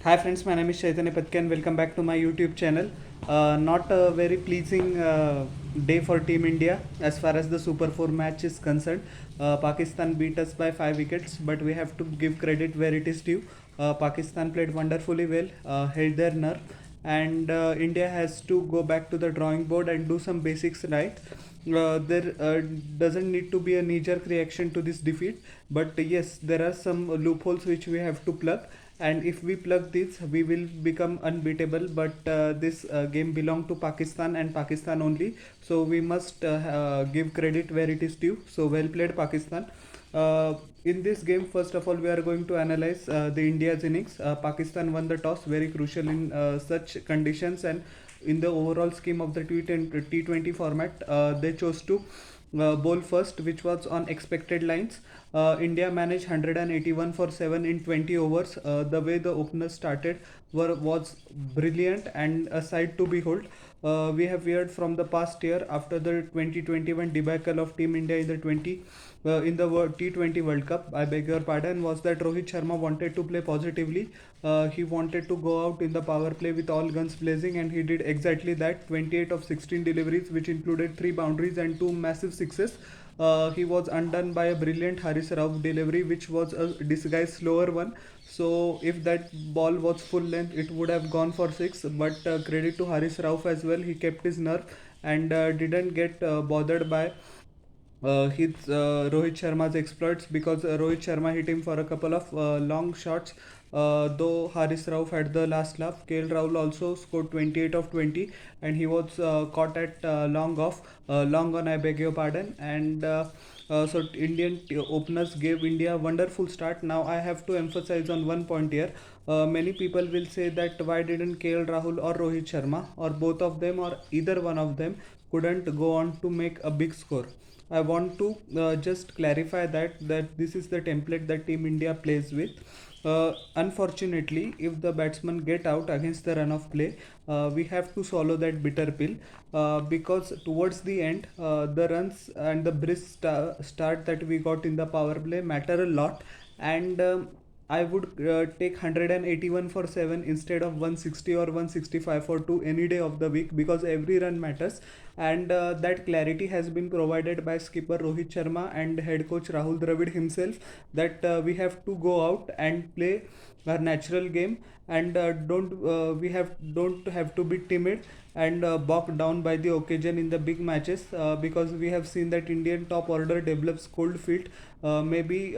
Hi friends, my name is Chaitanya Patke and welcome back to my YouTube channel. Not a very pleasing day for Team India as far as the Super 4 match is concerned. Pakistan beat us by 5 wickets, but we have to give credit where it is due. Pakistan played wonderfully well, held their nerve, and India has to go back to the drawing board and do some basics right. There doesn't need to be a knee-jerk reaction to this defeat, but yes, there are some loopholes which we have to plug, and if we plug this we will become unbeatable. But this game belong to Pakistan and Pakistan only, so we must give credit where it is due. So well played, Pakistan. In this game, first of all, we are going to analyze the India's innings. Pakistan won the toss, very crucial in such conditions, and in the overall scheme of the T20 format, they chose to bowl first, which was on expected lines. India managed 181 for 7 in 20 overs. The way the openers started was brilliant and a sight to behold. We have heard from the past year after the 2021 debacle of Team India in the T20 World Cup. I beg your pardon. Was that Rohit Sharma wanted to play positively? He wanted to go out in the power play with all guns blazing, and he did exactly that. 28 of 16 deliveries, which included 3 boundaries and 2 massive sixes. He was undone by a brilliant Haris Rauf delivery, which was a disguised slower one. So if that ball was full length, it would have gone for six. But credit to Haris Rauf as well. He kept his nerve and didn't get bothered by his Rohit Sharma's exploits, because Rohit Sharma hit him for a couple of long shots. Though Haris Rauf had the last laugh, KL Rahul also scored 28 of 20, and he was caught at long on, I beg your pardon. And so Indian openers gave India a wonderful start. Now I have to emphasize on one point here. Many people will say that why didn't KL Rahul or Rohit Sharma or both of them or either one of them couldn't go on to make a big score. I want to just clarify that this is the template that Team India plays with. Unfortunately, if the batsmen get out against the run of play, we have to swallow that bitter pill, because towards the end, the runs and the brisk start that we got in the power play matter a lot. And I would take 181 for 7 instead of 160 or 165 for 2 any day of the week, because every run matters. And that clarity has been provided by skipper Rohit Sharma and head coach Rahul Dravid himself, that we have to go out and play our natural game, and don't have to be timid and bogged down by the occasion in the big matches, because we have seen that Indian top order develops cold feet. Maybe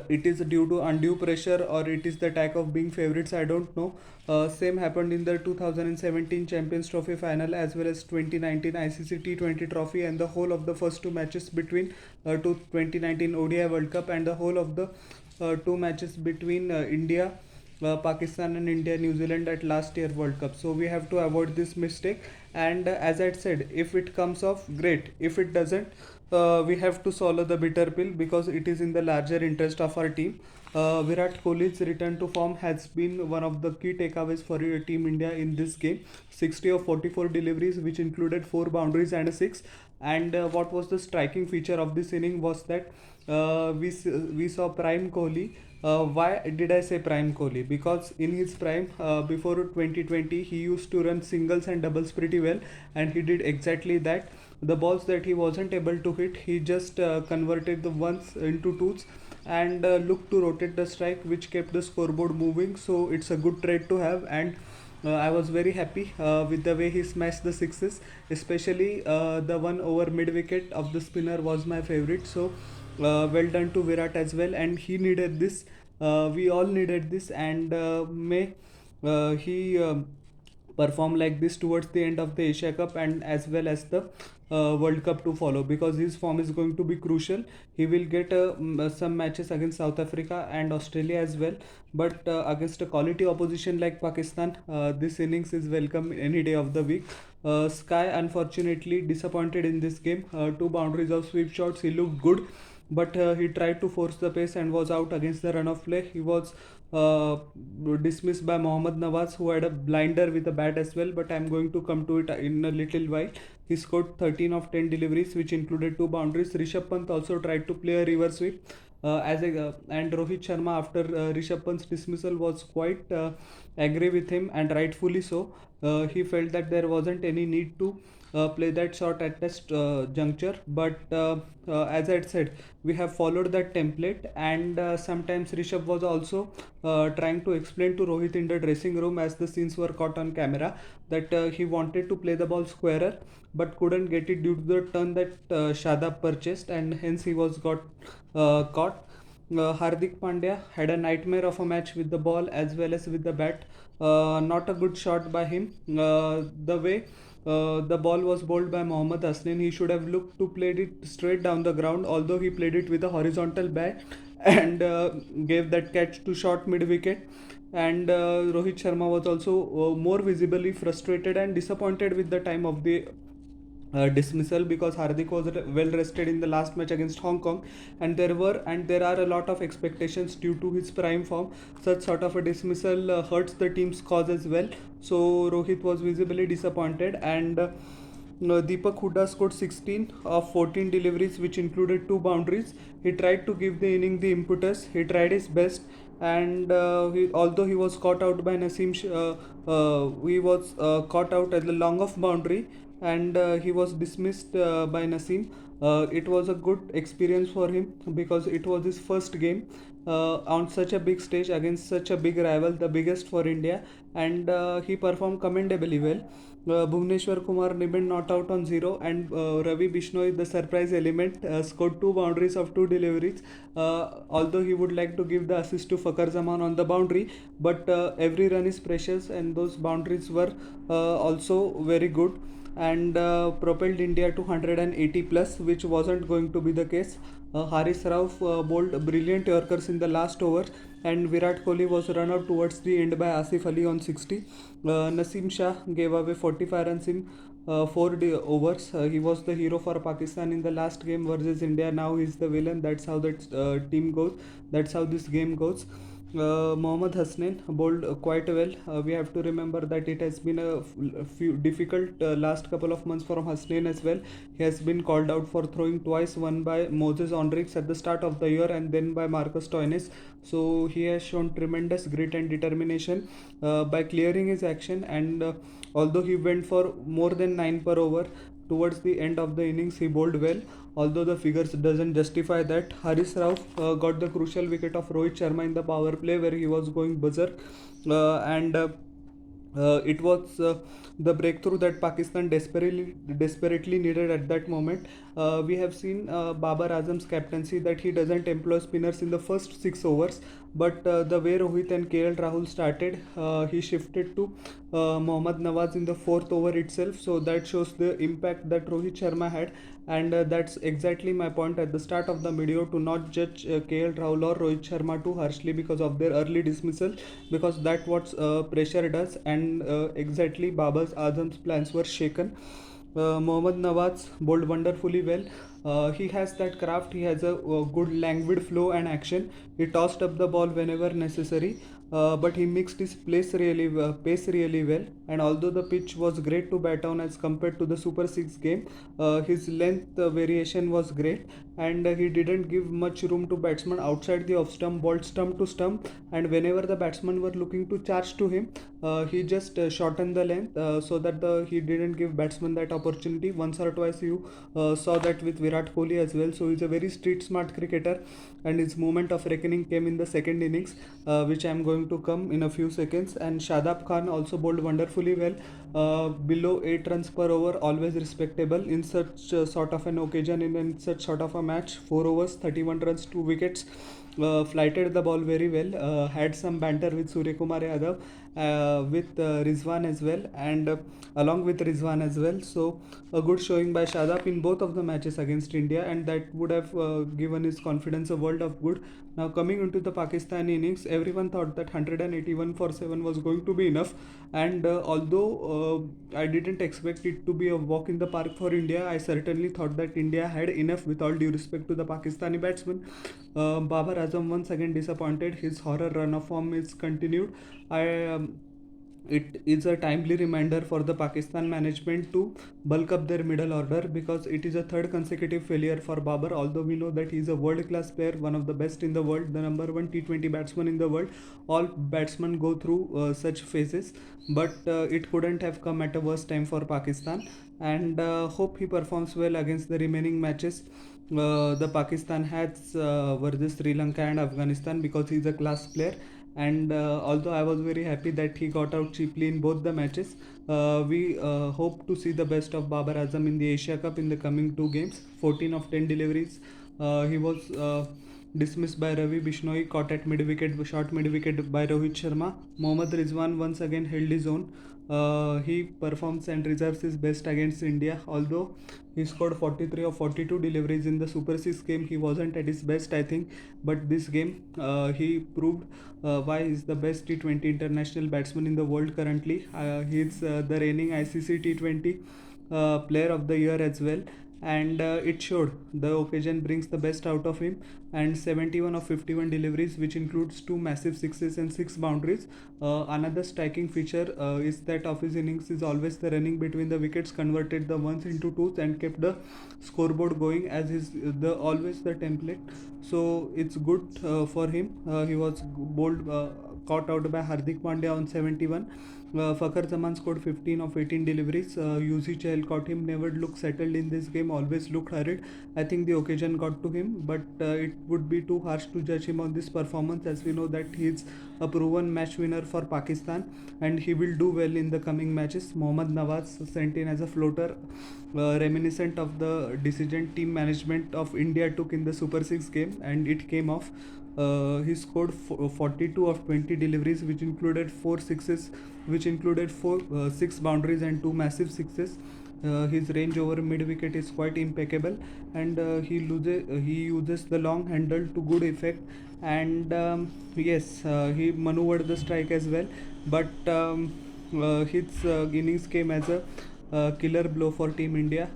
it is due to undue pressure, or it is the attack of being favorites, I don't know. Same happened in the 2017 Champions Trophy final as well as 2019 ICC T20 Trophy, and the whole of the first two matches between 2019 ODI World Cup, and the whole of the two matches between India, Pakistan and India, New Zealand at last year World Cup. So we have to avoid this mistake. And as I said, if it comes off, great. If it doesn't, we have to swallow the bitter pill, because it is in the larger interest of our team. Virat Kohli's return to form has been one of the key takeaways for Team India in this game. 60 of 44 deliveries, which included 4 boundaries and a 6. And what was the striking feature of this inning was that we saw Prime Kohli. Why did I say Prime Kohli? Because in his prime, before 2020, he used to run singles and doubles pretty well, and he did exactly that. The balls that he wasn't able to hit, he just converted the ones into twos, and looked to rotate the strike, which kept the scoreboard moving. So it's a good trade to have, and I was very happy with the way he smashed the sixes, especially the one over mid wicket of the spinner was my favorite. So well done to Virat as well, and he needed this. We all needed this, and may he perform like this towards the end of the Asia Cup and as well as the World Cup to follow, because his form is going to be crucial. He will get some matches against South Africa and Australia as well, but against a quality opposition like Pakistan, this innings is welcome any day of the week. Sky unfortunately disappointed in this game. 2 boundaries of sweep shots, he looked good, but he tried to force the pace and was out against the run of play. He was uh, dismissed by Mohammad Nawaz, who had a blinder with a bat as well, but I'm going to come to it in a little while. He scored 13 of 10 deliveries, which included 2 boundaries. Rishabh Pant also tried to play a reverse sweep. and Rohit Sharma, after Rishabh Pant's dismissal, was quite angry with him, and rightfully so. He felt that there wasn't any need to play that shot at this juncture, but as I said, we have followed that template, and sometimes Rishabh was also trying to explain to Rohit in the dressing room, as the scenes were caught on camera, that he wanted to play the ball squarer but couldn't get it due to the turn that Shadab purchased, and hence he was got caught. Hardik Pandya had a nightmare of a match with the ball as well as with the bat. Not a good shot by him. The way the ball was bowled by Mohammad Hasnain, he should have looked to play it straight down the ground, although he played it with a horizontal bat and gave that catch to short mid wicket. And Rohit Sharma was also more visibly frustrated and disappointed with the time of the dismissal, because Hardik was well rested in the last match against Hong Kong, and there are a lot of expectations due to his prime form. Such sort of a dismissal hurts the team's cause as well. So Rohit was visibly disappointed, and Deepak Hooda scored 16 of 14 deliveries, which included 2 boundaries. He tried to give the inning the impetus. He tried his best, and although he was caught out by he was caught out at the long off boundary, and he was dismissed by Naseem. It was a good experience for him because it was his first game on such a big stage against such a big rival, the biggest for India, and he performed commendably well. Bhuvneshwar Kumar remained not out on zero, and Ravi Bishnoi, the surprise element, scored 2 boundaries of 2 deliveries. Although he would like to give the assist to Fakhar Zaman on the boundary, but every run is precious, and those boundaries were also very good, and propelled India to 180 plus, which wasn't going to be the case. Haris Rauf bowled brilliant Yorkers in the last over, and Virat Kohli was run out towards the end by Asif Ali on 60. Naseem Shah gave away 45 runs in 4 overs. He was the hero for Pakistan in the last game versus India. Now he's the villain. That's how that team goes. That's how this game goes. Mohammad Hasnain bowled quite well. We have to remember that it has been a few difficult last couple of months for Hasnain as well. He has been called out for throwing twice, one by Moses Onrix at the start of the year and then by Marcus Stoinis. So he has shown tremendous grit and determination by clearing his action, and although he went for more than 9 per over, towards the end of the innings he bowled well, although the figures doesn't justify that. Haris Rauf got the crucial wicket of Rohit Sharma in the power play where he was going berserk, and it was the breakthrough that Pakistan desperately needed at that moment. We have seen Babar Azam's captaincy, that he doesn't employ spinners in the first 6 overs, but the way Rohit and KL Rahul started, he shifted to Mohammad Nawaz in the fourth over itself. So that shows the impact that Rohit Sharma had, and that's exactly my point at the start of the video, to not judge KL Rahul or Rohit Sharma too harshly because of their early dismissal, because that what pressure does, and exactly Babar Azam's plans were shaken. Mohammad Nawaz bowled wonderfully well. He has that craft, he has a good languid flow and action. He tossed up the ball whenever necessary, but he mixed his pace really well. And although the pitch was great to bat on as compared to the Super 6 game, his length variation was great, and he didn't give much room to batsmen outside the off stump, bowled stump to stump, and whenever the batsmen were looking to charge to him, he just shortened the length so that he didn't give batsmen that opportunity. Once or twice you saw that with Virat Kohli as well. So he's a very street smart cricketer, and his moment of reckoning came in the second innings, which I am going to come in a few seconds. And Shadab Khan also bowled wonderfully well, below 8 runs per over, always respectable in such sort of an occasion, in such sort of a match. 4 overs, 31 runs, 2 wickets. Flighted the ball very well, had some banter with Surya Kumar Yadav, with Rizwan as well, and along with Rizwan as well. So a good showing by Shadab in both of the matches against India, and that would have given his confidence a world of good. Now coming into the Pakistani innings, everyone thought that 181 for 7 was going to be enough, and although I didn't expect it to be a walk in the park for India, I certainly thought that India had enough, with all due respect to the Pakistani batsmen. Babar Azam once again disappointed. His horror run of form is continued. I it is a timely reminder for the Pakistan management to bulk up their middle order, because it is a third consecutive failure for Babar. Although we know that he is a world class player, one of the best in the world, the number one T20 batsman in the world. All batsmen go through such phases, but it couldn't have come at a worse time for Pakistan. And hope he performs well against the remaining matches. The Pakistan has versus Sri Lanka and Afghanistan, because he's a class player. And although I was very happy that he got out cheaply in both the matches, we hope to see the best of Babar Azam in the Asia Cup in the coming two games. 14 of 10 deliveries. He was dismissed by Ravi Bishnoi, caught at mid wicket, short mid wicket by Rohit Sharma. Mohammad Rizwan once again held his own. He performs and reserves his best against India. Although he scored 43 of 42 deliveries in the Super 6 game, he wasn't at his best, I think. But this game, he proved why he's the best T20 international batsman in the world currently. He's the reigning ICC T20 player of the year as well. And it showed. The occasion brings the best out of him, and 71 of 51 deliveries, which includes two massive sixes and six boundaries. Another striking feature is that of his innings is always the running between the wickets, converted the ones into twos and kept the scoreboard going, as is the always the template. So it's good for him. He was bowled caught out by Hardik Pandya on 71. Fakhar Zaman scored 15 of 18 deliveries. Yuzi Chahal caught him, never looked settled in this game, always looked hurried. I think the occasion got to him, but it would be too harsh to judge him on this performance, as we know that he is a proven match winner for Pakistan and he will do well in the coming matches. Mohammad Nawaz sent in as a floater, reminiscent of the decision team management of India took in the Super 6 game, and it came off. He scored 42 of 20 deliveries, which included four sixes, which included six boundaries and two massive sixes. His range over mid wicket is quite impeccable, and he uses the long handle to good effect. And yes, he maneuvered the strike as well, but his innings came as a killer blow for Team India.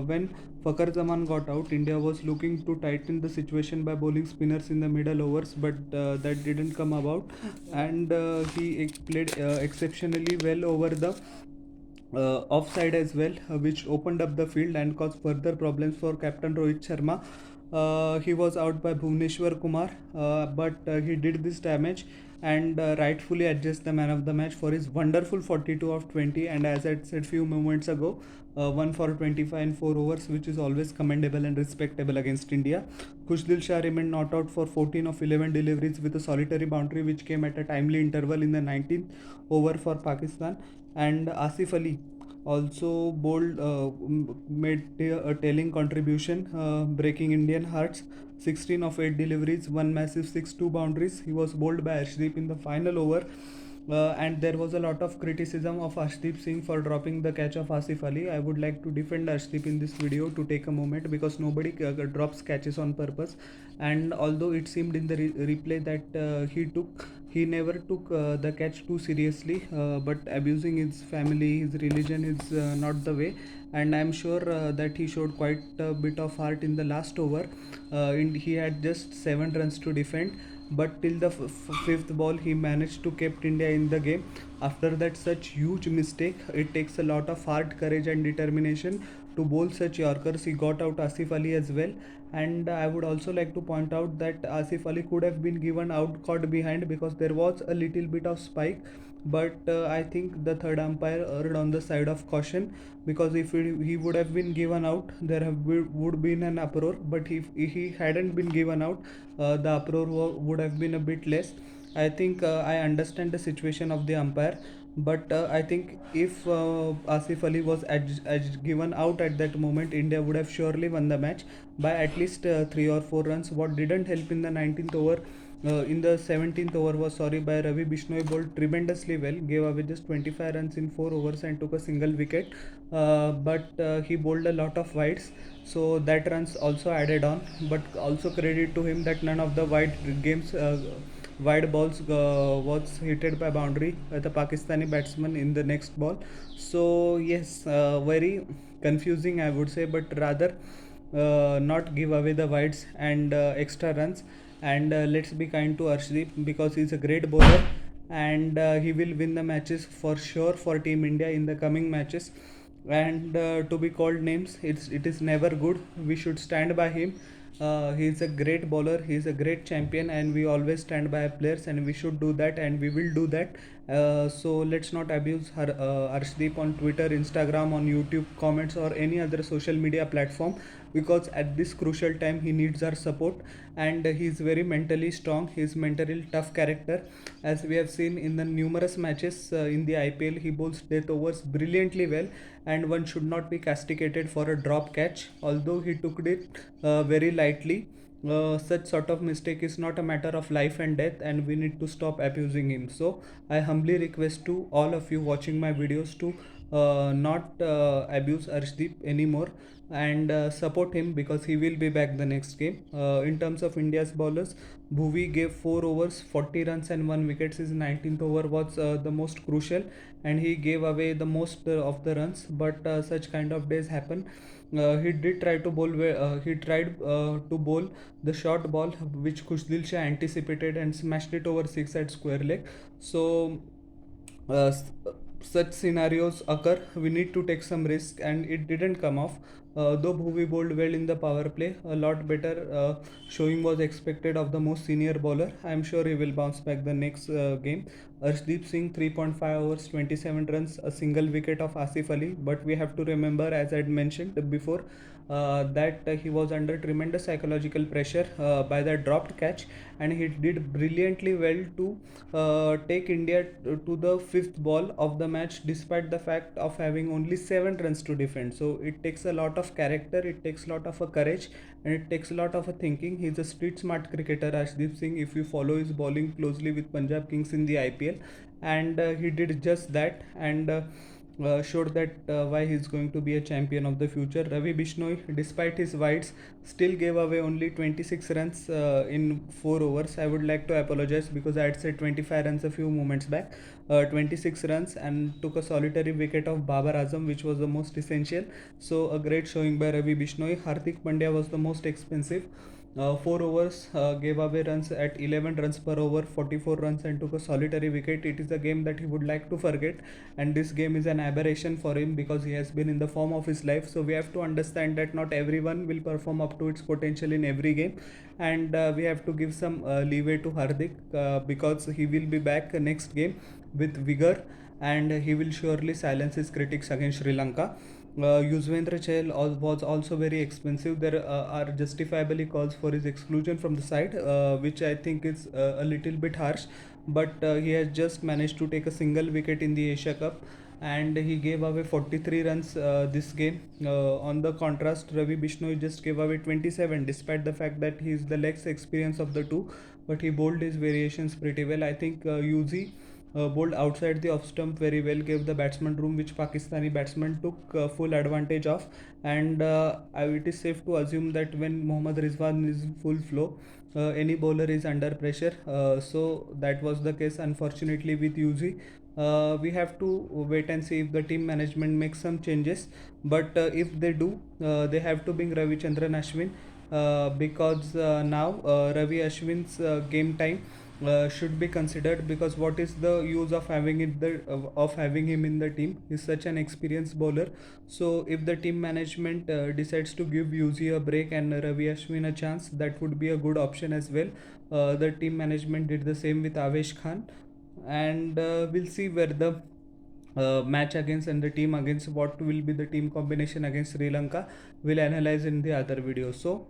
When Fakhar Zaman got out, India was looking to tighten the situation by bowling spinners in the middle overs, but that didn't come about. And he played exceptionally well over the offside as well, which opened up the field and caused further problems for captain Rohit Sharma. He was out by Bhuvneshwar Kumar, but he did this damage and rightfully adjust the man of the match for his wonderful 42 of 20. And as I said few moments ago, 1 for 25 in 4 overs, which is always commendable and respectable against India. Khushdil Shah remained not out for 14 of 11 deliveries with a solitary boundary, which came at a timely interval in the 19th over for Pakistan. And Asif Ali also bowled, made a telling contribution, breaking Indian hearts. 16 of 8 deliveries, one massive 6-2 boundaries. He was bowled by Arshdeep in the final over. And there was a lot of criticism of Arshdeep Singh for dropping the catch of Asif Ali. I would like to defend Arshdeep in this video to take a moment, because nobody drops catches on purpose. And although it seemed in the replay that he never took the catch too seriously, but abusing his family, his religion is not the way. And I'm sure that he showed quite a bit of heart in the last over. He had just 7 runs to defend, but till the fifth ball he managed to keep India in the game. After that such huge mistake, it takes a lot of heart, courage and determination to bowl such Yorkers. He got out Asif Ali as well. And I would also like to point out that Asif Ali could have been given out caught behind, because there was a little bit of spike, but I think the third umpire erred on the side of caution, because if he would have been given out, would been an uproar. But if he hadn't been given out, the uproar would have been a bit less. I think I understand the situation of the umpire, but I think if Asif Ali was given out at that moment, India would have surely won the match by at least 3 or 4 runs. What didn't help in the 19th over, in the 17th over was by Ravi Bishnoi, bowled tremendously well, gave away just 25 runs in 4 overs and took a single wicket, but he bowled a lot of wides, so that runs also added on. But also credit to him that none of the wide balls was hitted by boundary the Pakistani batsman in the next ball. So yes, very confusing I would say, but rather not give away the wides and extra runs. And let's be kind to Arshdeep, because he's a great bowler and he will win the matches for sure for Team India in the coming matches. And to be called names, it is never good. We should stand by him. He is a great bowler, he is a great champion, and we always stand by our players, and we should do that, and we will do that. So let's not abuse Arshdeep on Twitter, Instagram, on YouTube comments, or any other social media platform, because at this crucial time he needs our support. And he is very mentally strong, he is mentally tough character, as we have seen in the numerous matches in the IPL. He bowls death overs brilliantly well, and one should not be castigated for a drop catch, although he took it very lightly. Such sort of mistake is not a matter of life and death, and we need to stop abusing him. So I humbly request to all of you watching my videos to not abuse Arshdeep anymore, and support him, because he will be back the next game. In terms of India's bowlers, Bhuvi gave 4 overs, 40 runs and 1 wicket. His 19th over was the most crucial, and he gave away the most of the runs. But such kind of days happen. He did try to bowl. He tried to bowl the short ball, which Khushdil Shah anticipated and smashed it over 6 at square leg. So uh, s- such scenarios occur. We need to take some risk, and it didn't come off. Though Bhuvi bowled well in the power play, a lot better showing was expected of the most senior bowler. I am sure he will bounce back the next game. Arshdeep Singh 3.5 overs, 27 runs, a single wicket of Asif Ali. But we have to remember, as I had mentioned before, that he was under tremendous psychological pressure by the dropped catch, and he did brilliantly well to take India to the fifth ball of the match, despite the fact of having only 7 runs to defend. So it takes a lot of character, it takes a lot of a courage, and it takes a lot of a thinking. He's a street smart cricketer, Ashdeep Singh, if you follow his bowling closely with Punjab Kings in the IPL, and he did just that, and showed that why he's going to be a champion of the future. Ravi Bishnoi, despite his wides, still gave away only 26 runs in 4 overs. I would like to apologize, because I had said 25 runs a few moments back. 26 runs, and took a solitary wicket of Babar Azam, which was the most essential. So a great showing by Ravi Bishnoi. Hardik Pandya was the most expensive. 4 overs, gave away runs at 11 runs per over, 44 runs, and took a solitary wicket. It is a game that he would like to forget, and this game is an aberration for him, because he has been in the form of his life. So we have to understand that not everyone will perform up to its potential in every game, and we have to give some leeway to Hardik, because he will be back next game with vigor, and he will surely silence his critics against Sri Lanka. Yuzvendra Chahal was also very expensive. There are justifiably calls for his exclusion from the side, which I think is a little bit harsh. But he has just managed to take a single wicket in the Asia Cup, and he gave away 43 runs this game. On the contrast, Ravi Bishnoi just gave away 27, despite the fact that he is the less experienced of the two. But he bowled his variations pretty well. I think Yuzi bowled outside the off stump very well, gave the batsman room, which Pakistani batsman took full advantage of. And it is safe to assume that when Mohammad Rizwan is in full flow, any bowler is under pressure. So that was the case, unfortunately, with Yuzi. We have to wait and see if the team management makes some changes. But if they do, they have to bring Ravichandran Ashwin, because now Ravi Ashwin's game time should be considered, because what is the use of having of having him in the team? He's such an experienced bowler. So if the team management decides to give Yuzi a break and Ravi Ashwin a chance, that would be a good option as well. The team management did the same with Avesh Khan, and we'll see where the match against and the team against, what will be the team combination against Sri Lanka, will analyze in the other video. So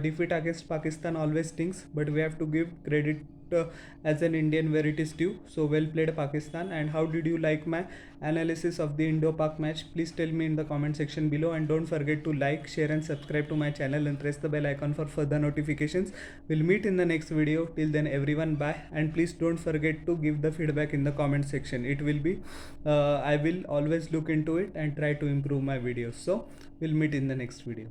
defeat against Pakistan always stings, but we have to give credit uh, as an Indian where it is due. So well played, Pakistan. And how did you like my analysis of the Indo-Pak match? Please tell me in the comment section below, and don't forget to like, share and subscribe to my channel, and press the bell icon for further notifications. We'll meet in the next video. Till then, everyone, bye. And please don't forget to give the feedback in the comment section. It will be I will always look into it and try to improve my videos. So we'll meet in the next video.